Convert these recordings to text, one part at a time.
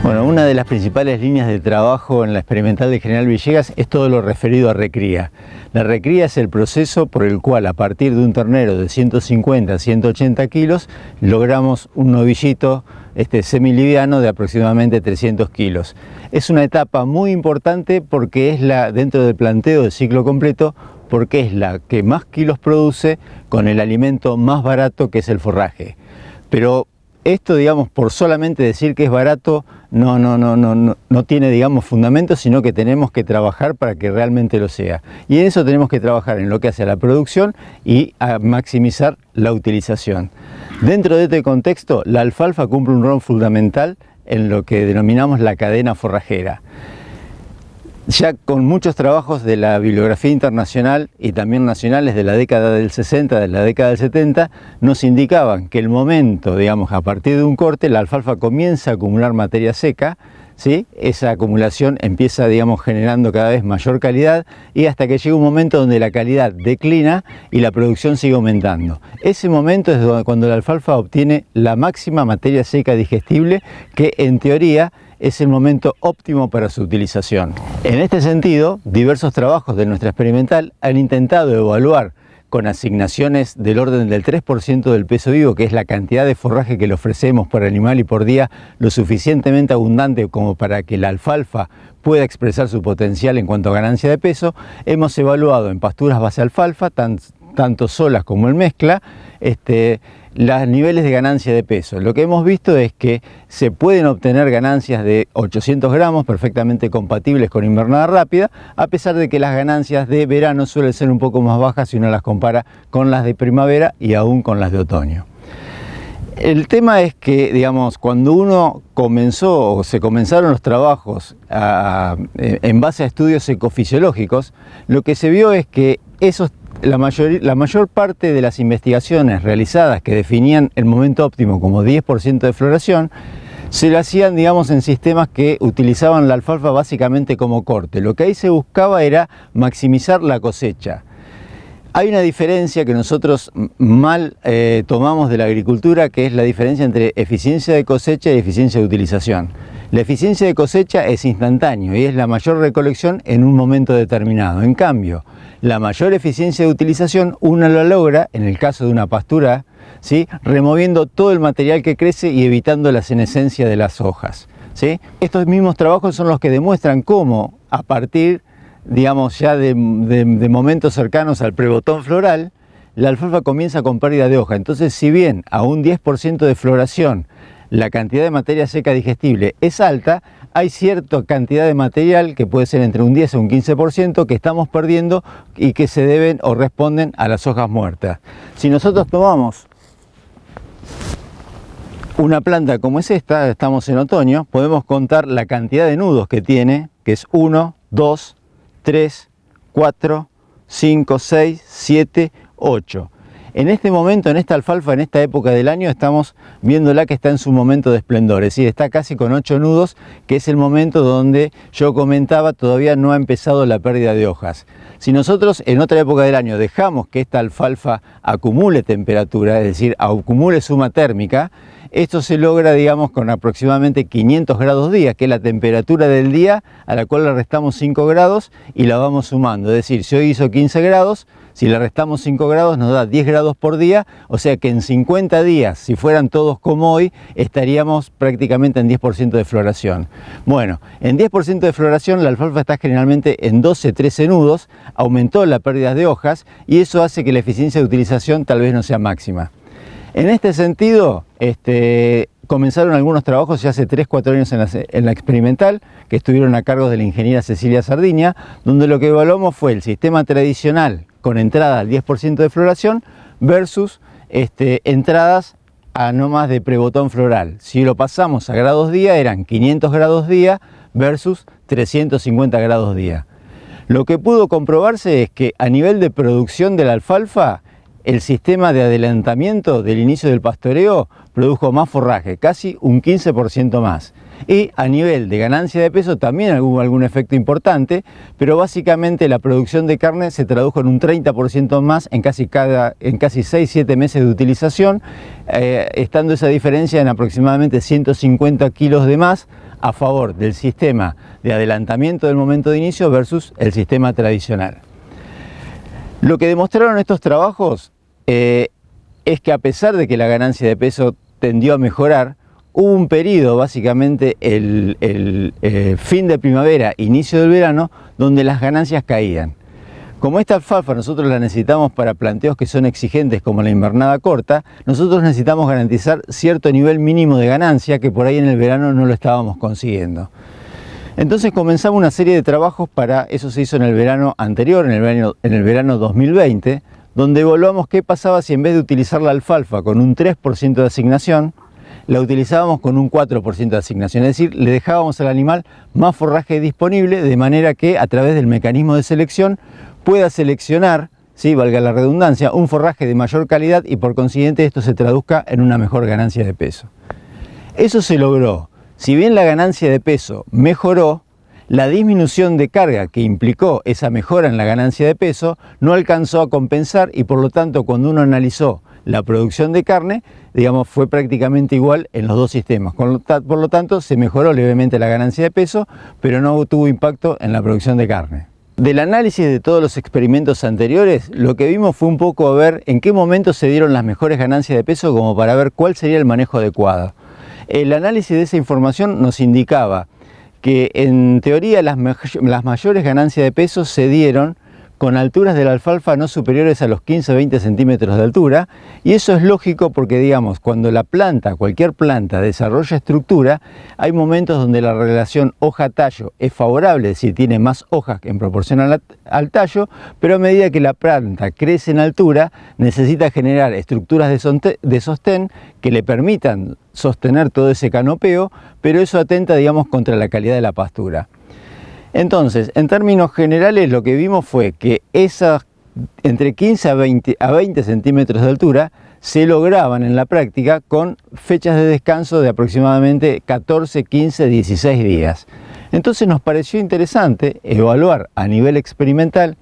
Bueno, una de las principales líneas de trabajo en la experimental de General Villegas es todo lo referido a recría. La recría es el proceso por el cual, a partir de un ternero de 150 a 180 kilos, logramos un novillito semiliviano de aproximadamente 300 kilos. Es una etapa muy importante porque es dentro del planteo del ciclo completo, porque es la que más kilos produce con el alimento más barato, que es el forraje. Pero esto, digamos, por solamente decir que es barato, no tiene, digamos, fundamento, sino que tenemos que trabajar para que realmente lo sea. Y en eso tenemos que trabajar en lo que hace a la producción y a maximizar la utilización. Dentro de este contexto, la alfalfa cumple un rol fundamental en lo que denominamos la cadena forrajera. Ya con muchos trabajos de la bibliografía internacional y también nacionales de la década del 60, de la década del 70, nos indicaban que el momento, digamos, a partir de un corte, la alfalfa comienza a acumular materia seca, ¿sí? Esa acumulación empieza, digamos, generando cada vez mayor calidad y hasta que llega un momento donde la calidad declina y la producción sigue aumentando. Ese momento es cuando la alfalfa obtiene la máxima materia seca digestible, que en teoría es el momento óptimo para su utilización. En este sentido, diversos trabajos de nuestra experimental han intentado evaluar con asignaciones del orden del 3% del peso vivo, que es la cantidad de forraje que le ofrecemos por animal y por día, lo suficientemente abundante como para que la alfalfa pueda expresar su potencial en cuanto a ganancia de peso. Hemos evaluado en pasturas base alfalfa, tanto solas como en mezcla, los niveles de ganancia de peso. Lo que hemos visto es que se pueden obtener ganancias de 800 gramos perfectamente compatibles con invernada rápida, a pesar de que las ganancias de verano suelen ser un poco más bajas si uno las compara con las de primavera y aún con las de otoño. El tema es que, digamos, cuando uno comenzó o se comenzaron los trabajos en base a estudios ecofisiológicos, lo que se vio es que la mayor parte de las investigaciones realizadas que definían el momento óptimo como 10% de floración, se lo hacían, digamos, en sistemas que utilizaban la alfalfa básicamente como corte. Lo que ahí se buscaba era maximizar la cosecha. Hay una diferencia que nosotros mal tomamos de la agricultura, que es la diferencia entre eficiencia de cosecha y eficiencia de utilización. La eficiencia de cosecha es instantáneo y es la mayor recolección en un momento determinado. En cambio, la mayor eficiencia de utilización uno la logra, en el caso de una pastura, ¿sí?, removiendo todo el material que crece y evitando la senescencia de las hojas, ¿sí? Estos mismos trabajos son los que demuestran cómo, a partir, digamos, ya de momentos cercanos al prebotón floral, la alfalfa comienza con pérdida de hoja. Entonces, si bien a un 10% de floración la cantidad de materia seca digestible es alta, hay cierta cantidad de material, que puede ser entre un 10 o un 15%, que estamos perdiendo y que se deben o responden a las hojas muertas. Si nosotros tomamos una planta como es esta, estamos en otoño, podemos contar la cantidad de nudos que tiene, que es 1, 2, 3, 4, 5, 6, 7, 8. En este momento, en esta alfalfa, en esta época del año, estamos viéndola que está en su momento de esplendor, es decir, está casi con 8 nudos, que es el momento donde yo comentaba, todavía no ha empezado la pérdida de hojas. Si nosotros en otra época del año dejamos que esta alfalfa acumule temperatura, es decir, acumule suma térmica, esto se logra, digamos, con aproximadamente 500 grados día, que es la temperatura del día a la cual le restamos 5 grados y la vamos sumando. Es decir, si hoy hizo 15 grados, si le restamos 5 grados nos da 10 grados por día, o sea que en 50 días, si fueran todos como hoy, estaríamos prácticamente en 10% de floración. Bueno, en 10% de floración la alfalfa está generalmente en 12-13 nudos, aumentó la pérdida de hojas y eso hace que la eficiencia de utilización tal vez no sea máxima. En este sentido, comenzaron algunos trabajos ya hace 3-4 años en la experimental, que estuvieron a cargo de la ingeniera Cecilia Sardiña, donde lo que evaluamos fue el sistema tradicional con entrada al 10% de floración versus entradas a no más de prebotón floral. Si lo pasamos a grados día, eran 500 grados día versus 350 grados día. Lo que pudo comprobarse es que a nivel de producción de la alfalfa, el sistema de adelantamiento del inicio del pastoreo produjo más forraje, casi un 15% más. Y a nivel de ganancia de peso también hubo algún efecto importante, pero básicamente la producción de carne se tradujo en un 30% más en casi 6-7 meses de utilización, estando esa diferencia en aproximadamente 150 kilos de más a favor del sistema de adelantamiento del momento de inicio versus el sistema tradicional. Lo que demostraron estos trabajos es que a pesar de que la ganancia de peso tendió a mejorar, hubo un periodo, básicamente el fin de primavera, inicio del verano, donde las ganancias caían. Como esta alfalfa nosotros la necesitamos para planteos que son exigentes como la invernada corta, nosotros necesitamos garantizar cierto nivel mínimo de ganancia que por ahí en el verano no lo estábamos consiguiendo. Entonces comenzamos una serie de trabajos eso se hizo en el verano anterior, en el verano 2020, donde evaluamos qué pasaba si en vez de utilizar la alfalfa con un 3% de asignación, la utilizábamos con un 4% de asignación, es decir, le dejábamos al animal más forraje disponible de manera que a través del mecanismo de selección pueda seleccionar, ¿sí?, valga la redundancia, un forraje de mayor calidad y por consiguiente esto se traduzca en una mejor ganancia de peso. Eso se logró. Si bien la ganancia de peso mejoró, la disminución de carga que implicó esa mejora en la ganancia de peso no alcanzó a compensar y por lo tanto cuando uno analizó la producción de carne, digamos, fue prácticamente igual en los dos sistemas. Por lo tanto, se mejoró levemente la ganancia de peso, pero no tuvo impacto en la producción de carne. Del análisis de todos los experimentos anteriores, lo que vimos fue un poco a ver en qué momento se dieron las mejores ganancias de peso como para ver cuál sería el manejo adecuado. El análisis de esa información nos indicaba que en teoría las mayores ganancias de peso se dieron con alturas de la alfalfa no superiores a los 15-20 centímetros de altura, y eso es lógico porque, digamos, cuando cualquier planta desarrolla estructura, hay momentos donde la relación hoja-tallo es favorable, es decir, tiene más hojas en proporción al tallo, pero a medida que la planta crece en altura, necesita generar estructuras de sostén que le permitan sostener todo ese canopeo, pero eso atenta, digamos, contra la calidad de la pastura. Entonces, en términos generales, lo que vimos fue que esas entre 15 a 20 centímetros de altura se lograban en la práctica con fechas de descanso de aproximadamente 14, 15, 16 días. Entonces nos pareció interesante evaluar a nivel experimental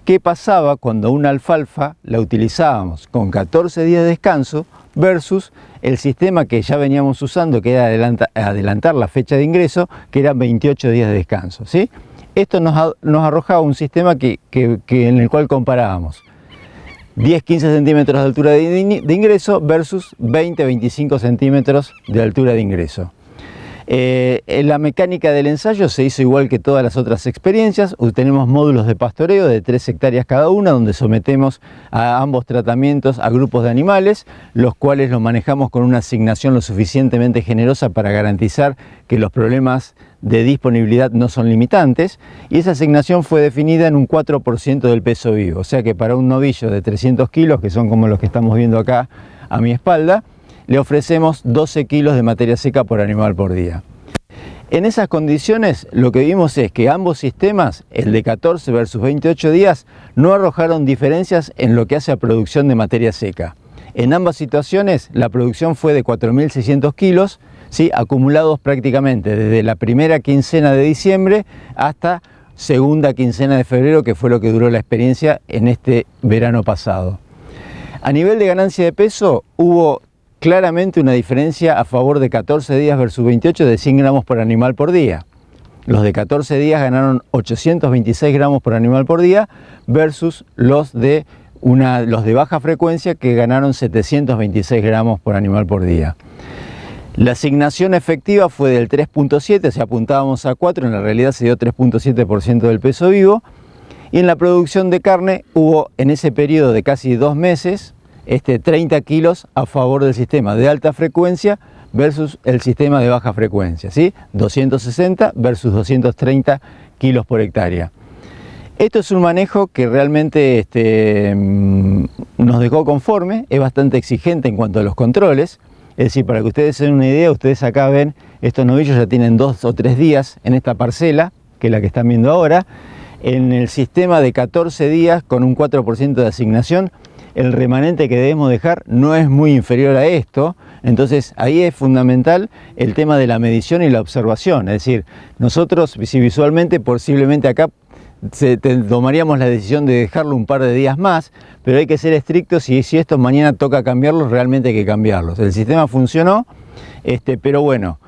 qué pasaba cuando una alfalfa la utilizábamos con 14 días de descanso versus el sistema que ya veníamos usando, que era adelantar la fecha de ingreso, que eran 28 días de descanso, ¿sí? Esto nos arrojaba un sistema en el cual comparábamos 10-15 centímetros de altura de ingreso versus 20-25 centímetros de altura de ingreso. La mecánica del ensayo se hizo igual que todas las otras experiencias. Tenemos módulos de pastoreo de 3 hectáreas cada una, donde sometemos a ambos tratamientos a grupos de animales, los cuales los manejamos con una asignación lo suficientemente generosa para garantizar que los problemas de disponibilidad no son limitantes, y esa asignación fue definida en un 4% del peso vivo, o sea que para un novillo de 300 kilos, que son como los que estamos viendo acá a mi espalda, le ofrecemos 12 kilos de materia seca por animal por día. En esas condiciones lo que vimos es que ambos sistemas, el de 14 versus 28 días, no arrojaron diferencias en lo que hace a producción de materia seca. En ambas situaciones la producción fue de 4.600 kilos, ¿sí?, acumulados prácticamente desde la primera quincena de diciembre hasta segunda quincena de febrero, que fue lo que duró la experiencia en este verano pasado. A nivel de ganancia de peso hubo claramente una diferencia a favor de 14 días versus 28 de 100 gramos por animal por día. Los de 14 días ganaron 826 gramos por animal por día versus los de baja frecuencia, que ganaron 726 gramos por animal por día. La asignación efectiva fue del 3.7, si apuntábamos a 4, en la realidad se dio 3.7% del peso vivo, y en la producción de carne hubo en ese periodo de casi 2 meses 30 kilos a favor del sistema de alta frecuencia versus el sistema de baja frecuencia, ¿sí? 260 versus 230 kilos por hectárea. Esto es un manejo que realmente nos dejó conforme, es bastante exigente en cuanto a los controles. Es decir, para que ustedes se den una idea, ustedes acá ven, estos novillos ya tienen 2 o 3 días en esta parcela, que es la que están viendo ahora. En el sistema de 14 días con un 4% de asignación, el remanente que debemos dejar no es muy inferior a esto. Entonces ahí es fundamental el tema de la medición y la observación. Es decir, nosotros si visualmente posiblemente acá tomaríamos la decisión de dejarlo un par de días más, pero hay que ser estrictos y si esto mañana toca cambiarlos, realmente hay que cambiarlos. El sistema funcionó, pero bueno,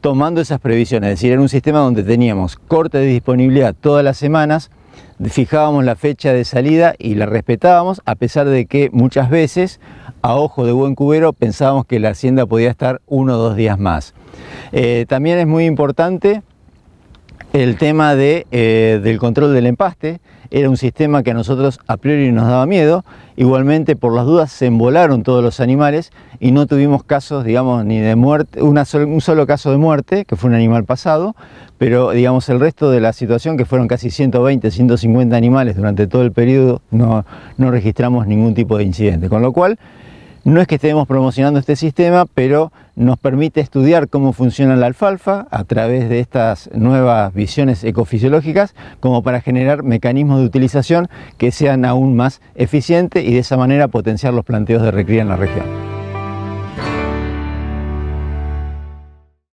tomando esas previsiones. Es decir, era un sistema donde teníamos corte de disponibilidad todas las semanas, fijábamos la fecha de salida y la respetábamos, a pesar de que muchas veces, a ojo de buen cubero, pensábamos que la hacienda podía estar 1 o 2 días más. También es muy importante el tema del control del empaste. Era un sistema que a nosotros a priori nos daba miedo. Igualmente, por las dudas, se embolaron todos los animales y no tuvimos casos, digamos, ni de muerte, un solo caso de muerte, que fue un animal pasado, pero digamos el resto de la situación, que fueron casi 120, 150 animales durante todo el periodo, no registramos ningún tipo de incidente. Con lo cual, no es que estemos promocionando este sistema, pero nos permite estudiar cómo funciona la alfalfa a través de estas nuevas visiones ecofisiológicas, como para generar mecanismos de utilización que sean aún más eficientes y de esa manera potenciar los planteos de recría en la región.